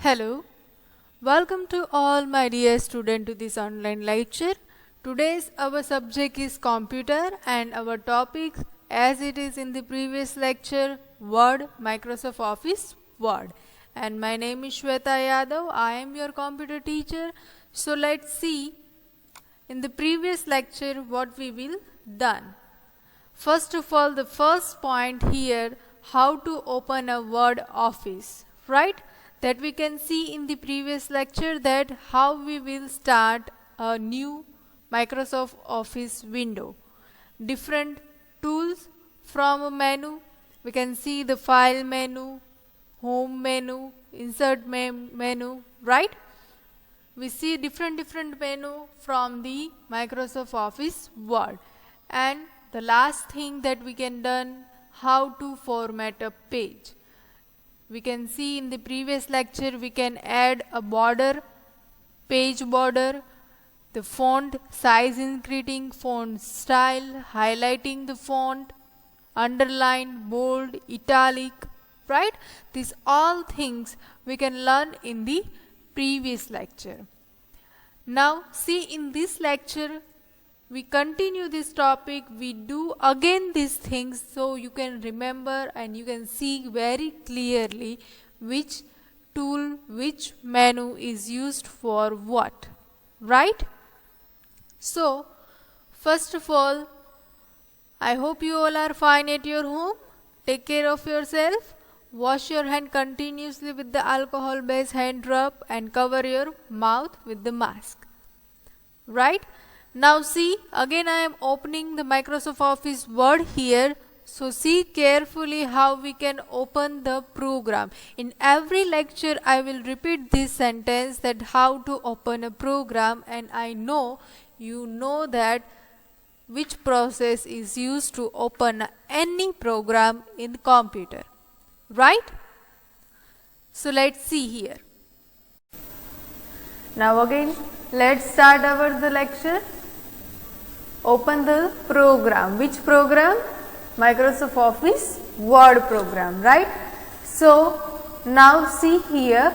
Hello, welcome to all my dear students to this online lecture. Today's our subject is computer and our topic as it is in the previous lecture Word, Microsoft Office Word. And my name is Shweta Yadav, I am your computer teacher. So let's see in the previous lecture what we will done. First of all, the first point here, how to open a Word Office, right? That we can see in the previous lecture that how we will start a new Microsoft Office window. Different tools from a menu. We can see the file menu, home menu, insert menu, right? We see different menu from the Microsoft Office Word. And the last thing that we can done, how to format a page. We can see in the previous lecture we can add a border, page border, the font size increasing, font style, highlighting the font, underline, bold, italic, right? These all things we can learn in the previous lecture. Now see in this lecture we continue this topic, we do again these things so you can remember and you can see very clearly which tool, which menu is used for what, right? So, first of all, I hope you all are fine at your home. Take care of yourself. Wash your hand continuously with the alcohol based hand rub and cover your mouth with the mask, right? Now see, again I am opening the Microsoft Office Word here. So see carefully how we can open the program. In every lecture I will repeat this sentence that how to open a program, and I know you know that which process is used to open any program in the computer, right? So let's see here. Now again let's start the lecture. Open the program. Which program? Microsoft Office Word program, right? So now see here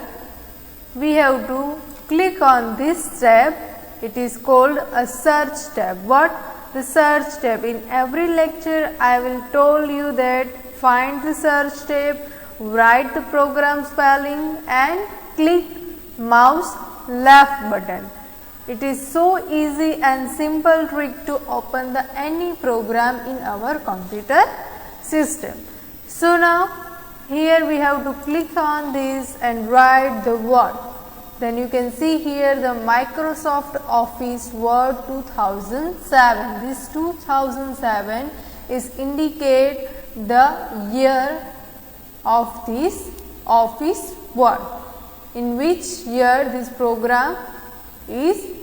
we have to click on this tab. It is called a search tab. What? The search tab. In every lecture I will told you that find the search tab, write the program spelling and click mouse left button. It is so easy and simple trick to open any program in our computer system. So now here we have to click on this and write the word. Then you can see here the Microsoft Office Word 2007. This 2007 is indicate the year of this Office Word, in which year this program is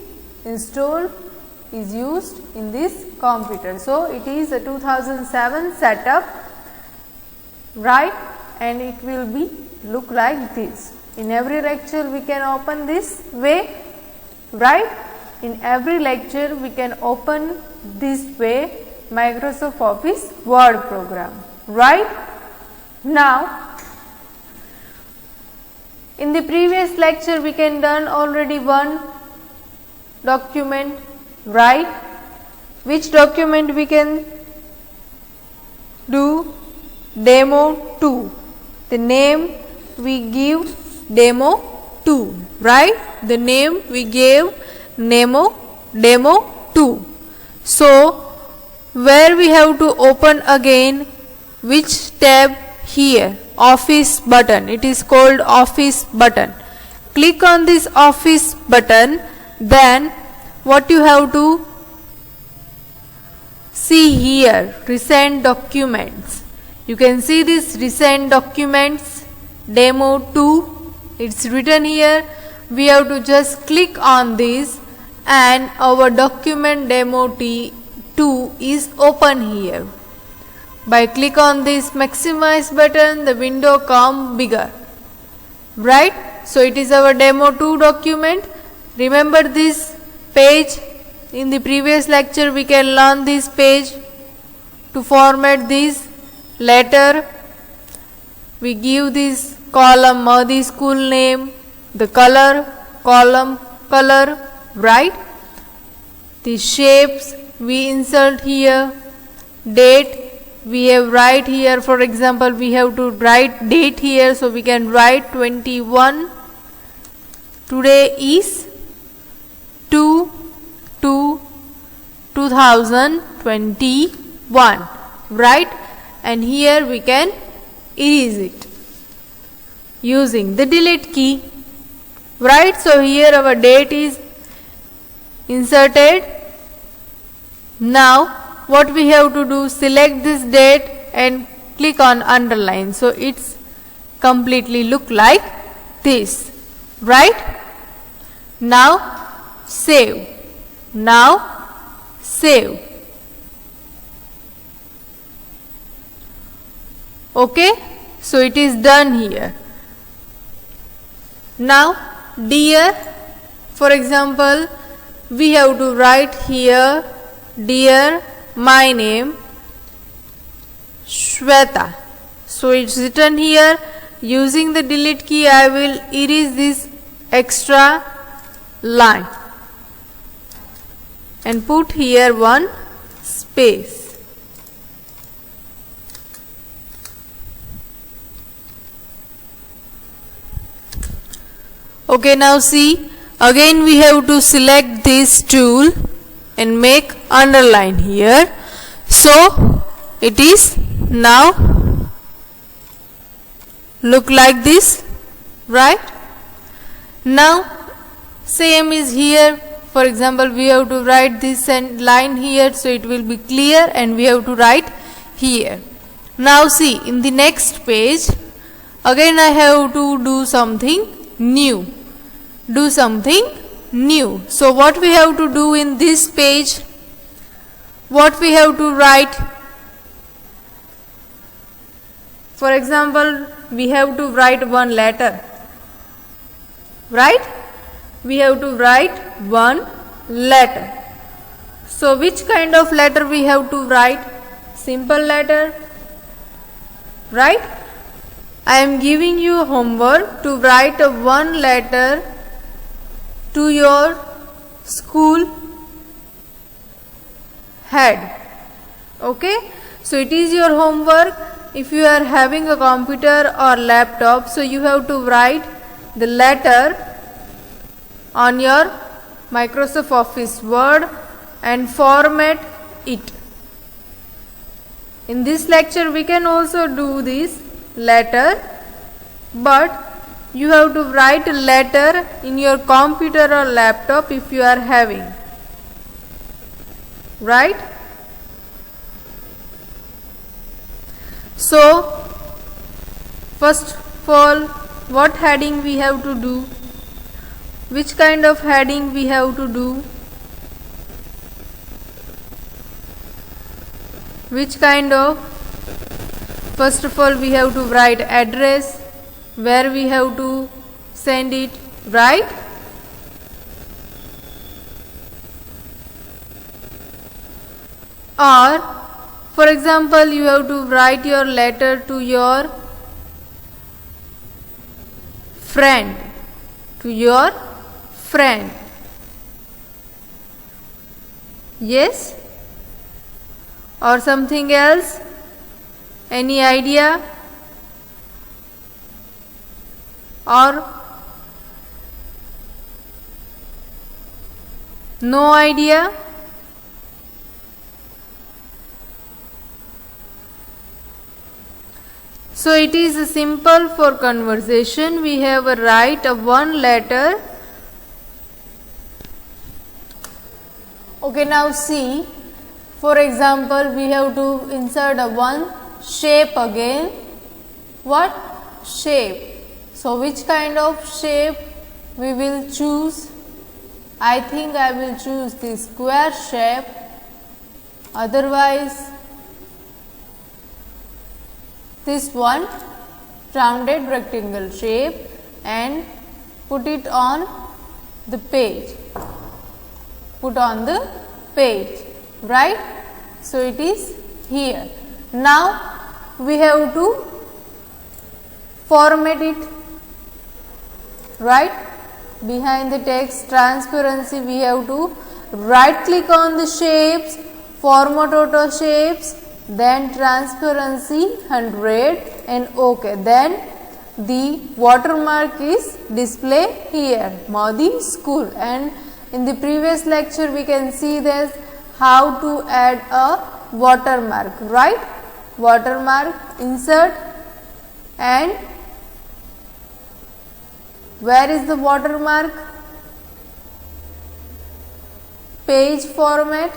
installed, is used in this computer. So it is a 2007 setup, right? And it will be look like this. In every lecture we can open this way, right? In every lecture we can open this way Microsoft Office Word program, right? Now in the previous lecture we can done already one document, right? Which document we can do? Demo 2. The name we give demo 2, right? The name we gave demo 2. So where we have to open again, which tab? Here, Office button. It is called Office button. Click on this Office button. Then what you have to see here, recent documents. You can see this recent documents demo 2. It's written here. We have to just click on this and our document demo 2 is open here. By click on this maximize button, the window come bigger, right? So it is our demo 2 document. Remember this page, in the previous lecture we can learn this page to format this letter. We give this column Mahdi school name, the color, column, color, right? The shapes we insert here, date we have write here. For example, we have to write date here, so we can write 21. Today is 2/2/2021, right? And here we can erase it using the delete key, right? So here our date is inserted. Now what we have to do, select this date and click on underline, so it's completely look like this, right? Now save. Now save. Okay, so it is done here. Now dear, for example, we have to write here, dear, my name Shweta. So it's written here. Using the delete key, I will erase this extra line and put here one space. Okay, now see, again we have to select this tool and make underline here. So it is now look like this, right? Now same is here. For example, we have to write this line here, so it will be clear, and we have to write here. Now see, in the next page again I have to do something new. Do something new. So what we have to do in this page, what we have to write, for example, we have to write one letter, right? We have to write one letter. So which kind of letter we have to write? Simple letter, right? I am giving you homework to write one letter to your school head. Okay, so it is your homework. If you are having a computer or laptop, so you have to write the letter on your Microsoft Office Word and format it. In this lecture we can also do this letter, but you have to write a letter in your computer or laptop if you are having, right? So first of all, what heading we have to do? Which kind of heading we have to do? Which kind of? First of all, we have to write address, where we have to send it, right? Or for example, you have to write your letter to your friend, to your friend. Yes? Or something else? Any idea? Or no idea? So it is simple for conversation. We have a write of one letter. Okay, now see, for example, we have to insert a one shape again. What? Shape. So which kind of shape we will choose? I think I will choose the square shape. Otherwise, this one rounded rectangle shape, and put it on the page. Put on the page, right? So it is here. Now we have to format it. right? Behind the text transparency, we have to right click on the shapes, format auto shapes, then transparency 100 and OK. Then the watermark is display here, Modi School. And in the previous lecture we can see this how to add a watermark, right? Watermark, insert, and where is the watermark? Page format.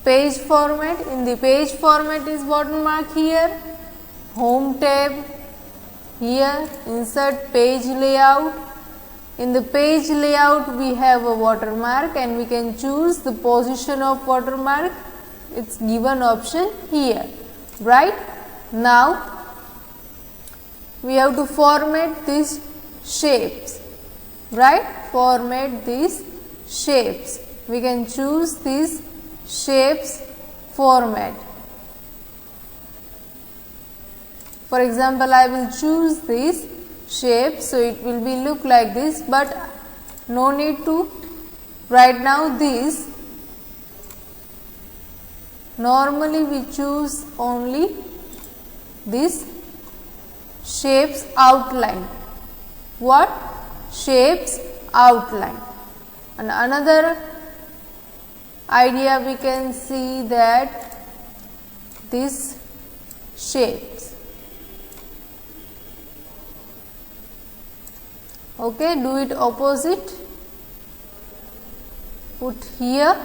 Page format. In the page format is watermark here. Home tab here. Insert page layout. In the page layout we have a watermark and we can choose the position of watermark. It's given option here, right? Now we have to format these shapes, right? Format these shapes. We can choose these shapes format. For example, I will choose this shape, so it will be look like this, but no need to right now this. Normally we choose only this shapes outline. What? Shapes outline. And another idea we can see that this shapes. Okay, do it opposite. Put here.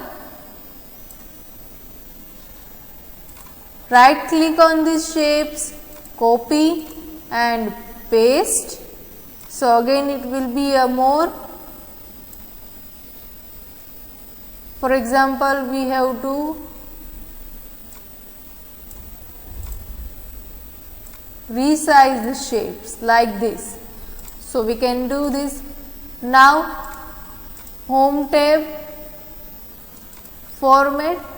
Right click on these shapes, copy and paste. So again it will be a more. For example, we have to resize the shapes like this. So we can do this. Now home tab, format.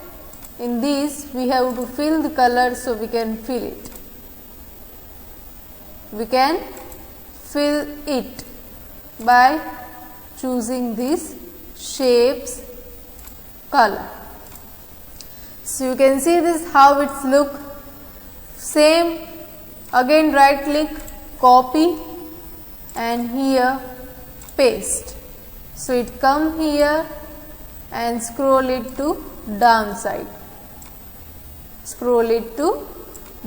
In this we have to fill the color, so we can fill it. We can fill it by choosing this shapes color. So you can see this how it's look. Same again, right click, copy and here paste. So it come here and scroll it to downside. Scroll it to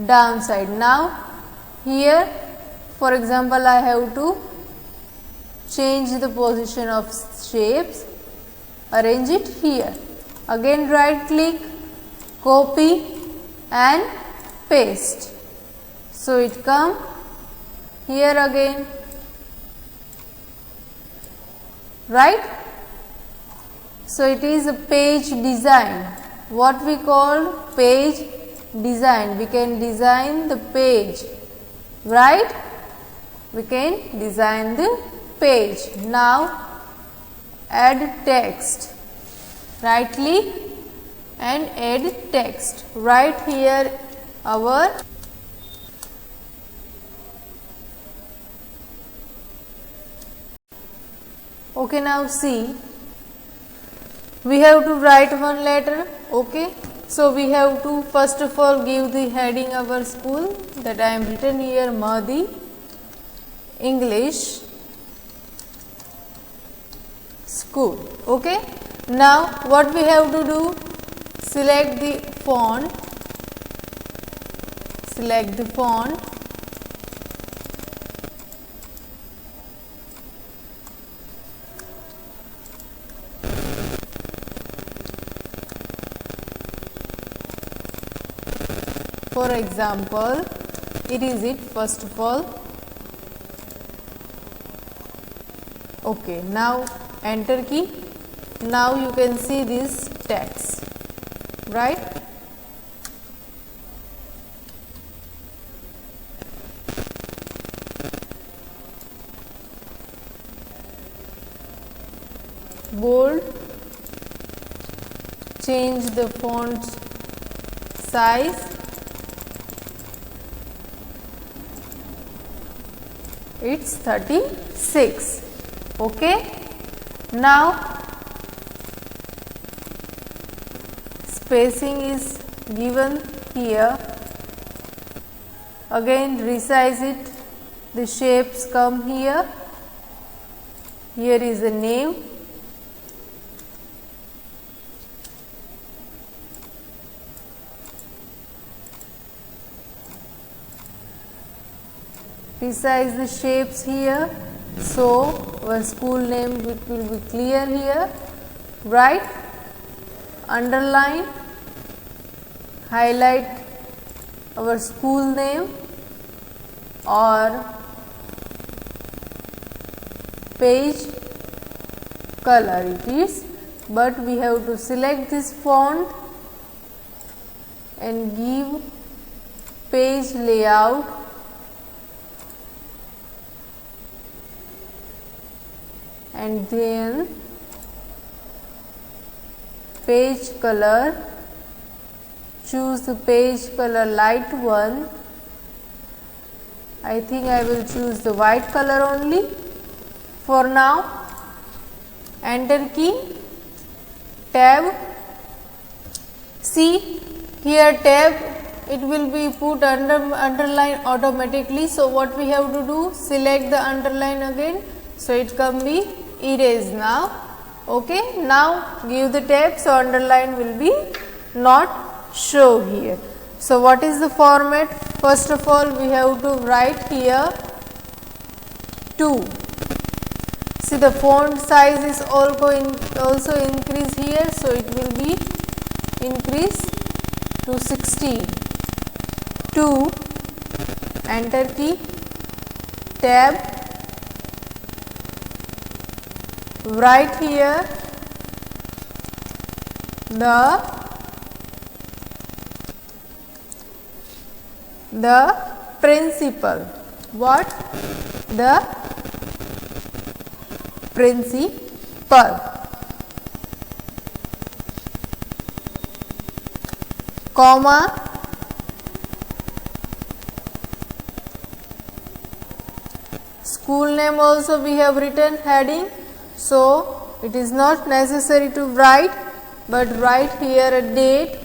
downside. Now here, for example, I have to change the position of shapes, arrange it here. Again right click, copy and paste. So it come here again, right? So it is a page design. What we call page design. We can design the page, right? We can design the page. Now add text. Right click and add text. Right here our okay. Now see, we have to write one letter. Okay, so we have to first of all give the heading our school, that I am written here Madi English School. Okay, now what we have to do, select the font, select the font, for example, it is it first of all. Okay, now enter key. Now you can see this text, right? Bold, change the font size, it's 36. Okay. Now spacing is given here. Again resize it. The shapes come here. Here is a name. Resize the shapes here. So our school name will be clear here. Write, underline, highlight our school name or page color it is, but we have to select this font and give page layout and then page color, choose the page color light one. I think I will choose the white color only for now. Enter key, tab. See here tab, it will be put underline automatically. So what we have to do, select the underline again, so it can be erased now. Okay. Now give the tab, so underline will be not show here. So what is the format? First of all we have to write here 2. See the font size is also increase here, so it will be increase to 16. 2, enter key, tab, write here the principal. What? The principal, comma, school name also we have written heading, so it is not necessary to write, but write here a date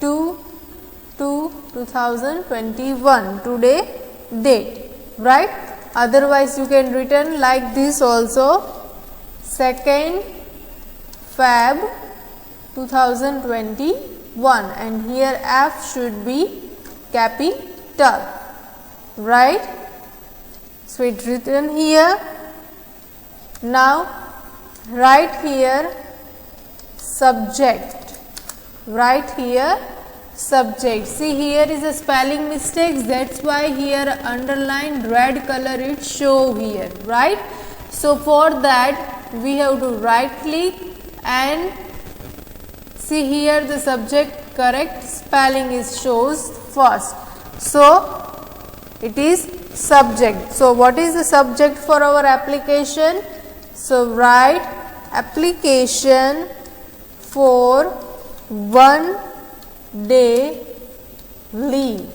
2/2/2021, today date, right? Otherwise you can written like this also, 2nd Feb 2021, and here F should be capital, right? So it's written here. Now write here subject, write here subject. See here is a spelling mistake, that's why here underlined red color it show here, right? So for that we have to right click and see here the subject correct spelling is shows first. So it is subject. So what is the subject for our application? So write application for 1 day leave,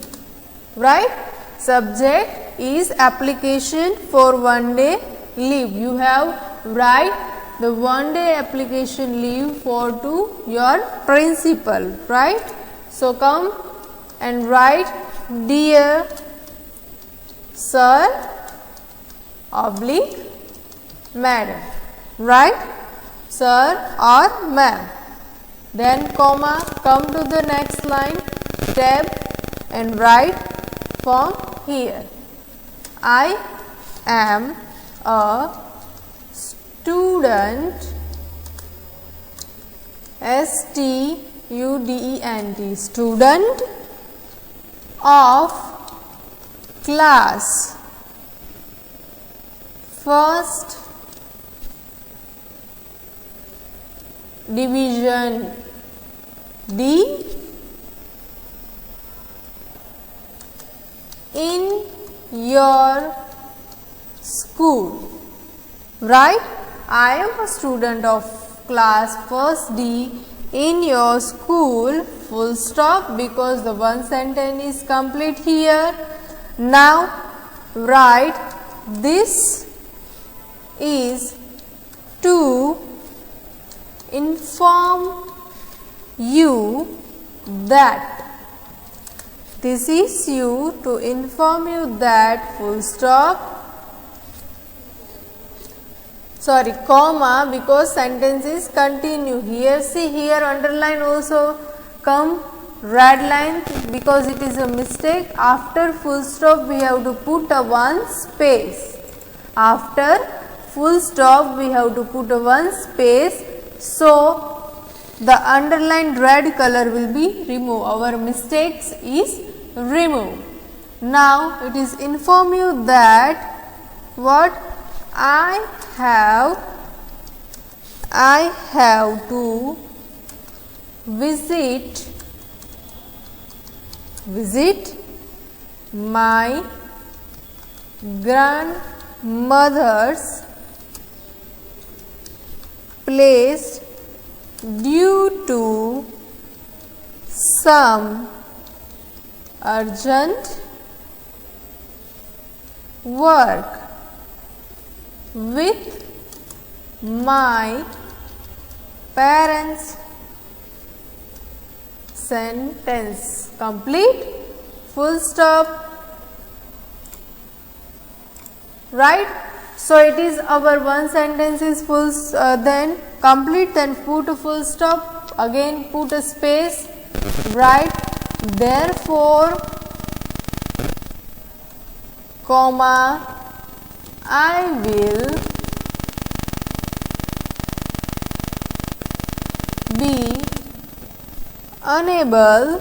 right? Subject is application for 1 day leave. You have write the 1 day application leave for to your principal, right? So come and write dear sir oblique madam, right? Sir or ma'am. Then comma, come to the next line, tab and write from here. I am a student, student, student of class first division D in your school, right? I am a student of class first D in your school, full stop, because the one sentence is complete here. Now write this is to inform you that. This is you to inform you that full stop, sorry, comma, because sentences continue. Here, see here underline also come red line because it is a mistake. After full stop we have to put a one space. After full stop we have to put a one space. So the underlined red color will be removed. Our mistakes is removed. Now it is inform you that what I have to visit my grandmother's place due to some urgent work with my parents. Sentence complete, full stop, right. So it is our one sentence is full, then complete, then put a full stop, again put a space, right. Therefore, comma, I will be unable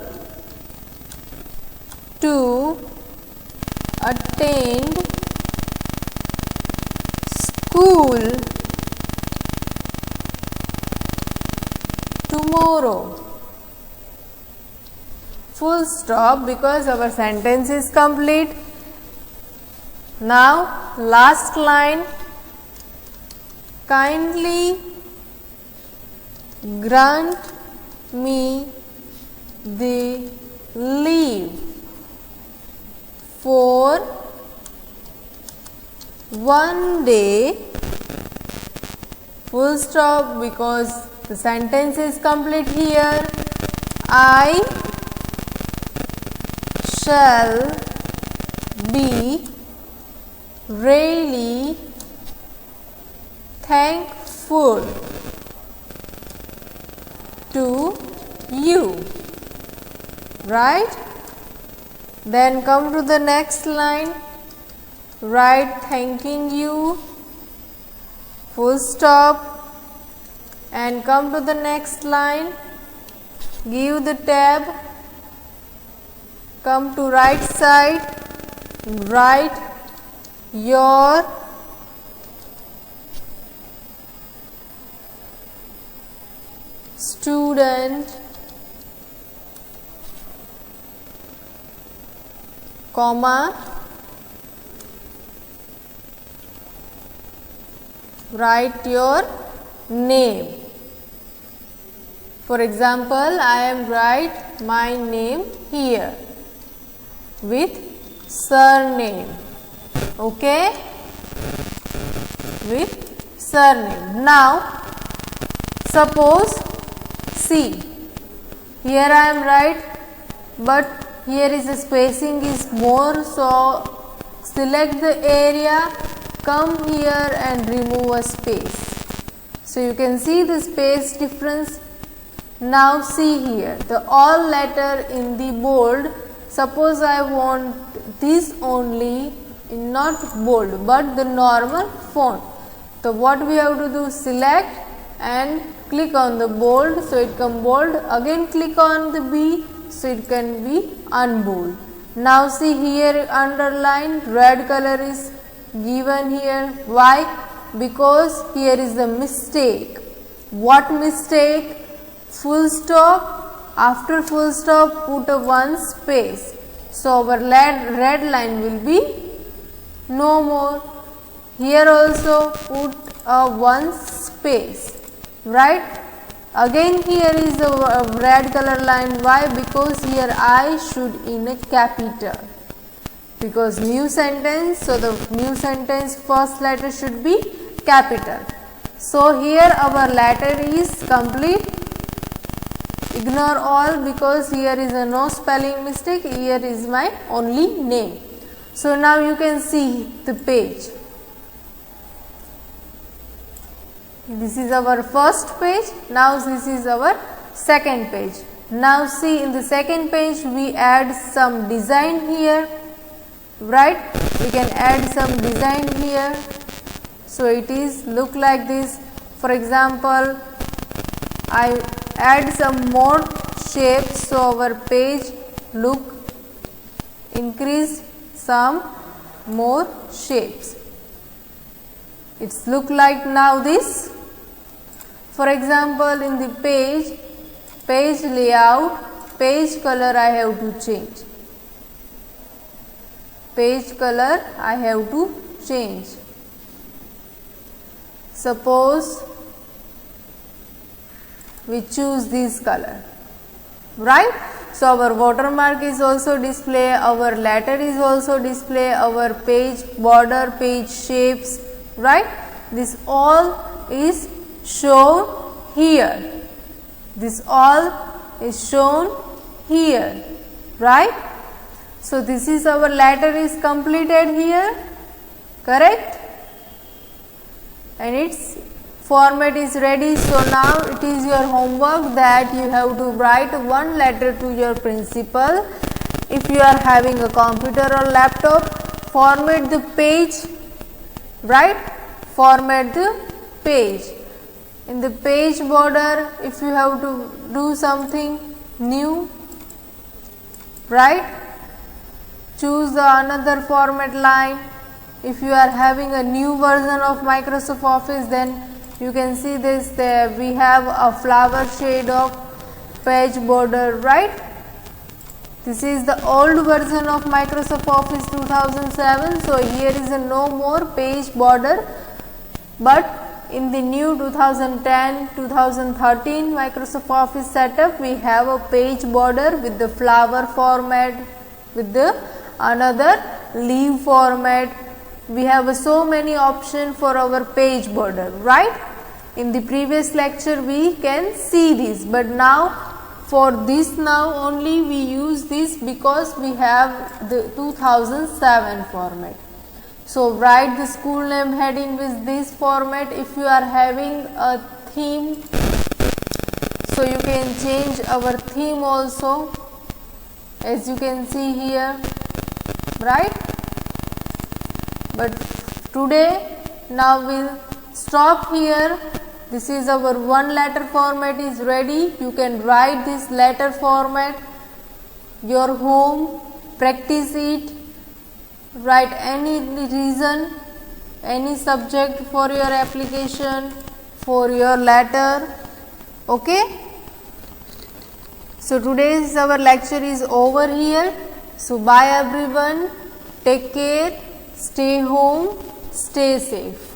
to attend school tomorrow. Full stop because our sentence is complete. Now last line, kindly grant me the leave for one day. Full stop because the sentence is complete here. I shall be really thankful to you, right. Then come to the next line, write thanking you, full stop, and come to the next line, give the tab, come to right side, write your student, comma, write your name. For example, I am write my name here with surname, okay, with surname. Now suppose see here I am write, but here is the spacing is more, so select the area, come here and remove a space. So you can see the space difference. Now see here the all letter in the bold. Suppose I want this only in not bold but the normal font. So what we have to do, select and click on the bold, so it come bold, again click on the B, so it can be unbold. Now see here underline red color is given here. Why? Because here is the mistake. What mistake? Full stop, after full stop put a one space. So our red line will be no more. Here also put a one space, right. Again here is the red color line. Why? Because here I should in a capital. because new sentence, so the new sentence first letter should be capital. So here our letter is complete. Ignore all because here is a no spelling mistake, here is my only name. So now you can see the page. This is our first page, now this is our second page. Now see, in the second page we add some design here, right? We can add some design here. So it is look like this. For example, I add some more shapes, so our page look increase some more shapes. It's look like now this. For example, in the page layout, page color I have to change. Page color I have to change. Suppose we choose this color, right? So our watermark is also display, our letter is also display, our page border, page shapes, right? This all is shown here. This all is shown here, right? So this is our letter is completed here, correct? And its format is ready. So now it is your homework that you have to write one letter to your principal. If you are having a computer or laptop, format the page, right? Format the page. In the page border, if you have to do something new, right? Choose the another format line. If you are having a new version of Microsoft Office, then you can see this there. We have a flower shade of page border, right? This is the old version of Microsoft Office 2007. So here is a no more page border, but in the new 2010-2013 Microsoft Office setup, we have a page border with the flower format, with the another leaf format. We have so many options for our page border, right? In the previous lecture we can see this, but now for this now only we use this because we have the 2007 format. So write the school name heading with this format. If you are having a theme, so you can change our theme also, as you can see here, right? But today now we'll stop here. This is our one letter format is ready. You can write this letter format your home, practice it, write any reason, any subject for your application, for your letter, okay? So today's our lecture is over here. So bye everyone, take care, stay home, stay safe.